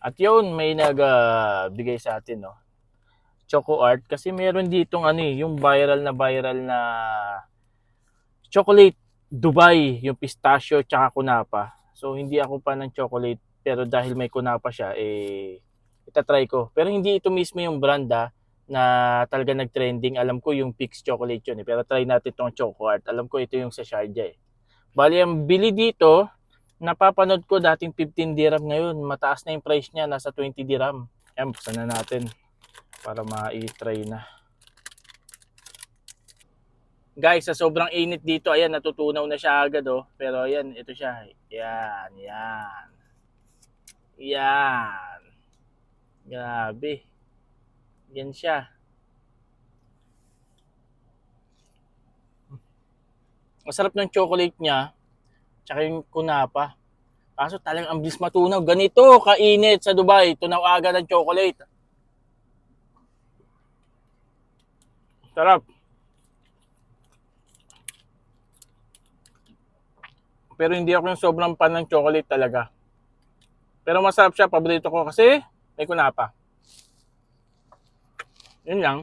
At yun, may nagbigay sa atin, no? Choco Art. Kasi meron ditong ano yung viral na chocolate Dubai, yung pistachio tsaka kunapa. So hindi ako pa ng chocolate, pero dahil may kunapa siya, itatry ko. Pero hindi ito mismo yung brand na talaga nag-trending. Alam ko yung Pix Chocolate yun Pero try natin itong Choco Art. Alam ko ito yung sa Sharjah Bali, ang bili dito, napapanood ko dating 15 dirham ngayon. Mataas na yung price niya, nasa 20 dirham. Ayan, buksan na natin para ma-try na. Guys, sa sobrang init dito, ayan, natutunaw na siya agad, oh. Pero ayan, ito siya. Yan. Yan. Grabe. Yan siya. Masarap ng chocolate niya, tsaka yung kunapa. Kaso talagang ang bilis matunaw. Ganito kainit sa Dubai. Tunaw agad ng chocolate. Sarap. Pero hindi ako yung sobrang fan ng chocolate talaga. Pero masarap siya, paborito ko kasi may kunapa. Yun lang.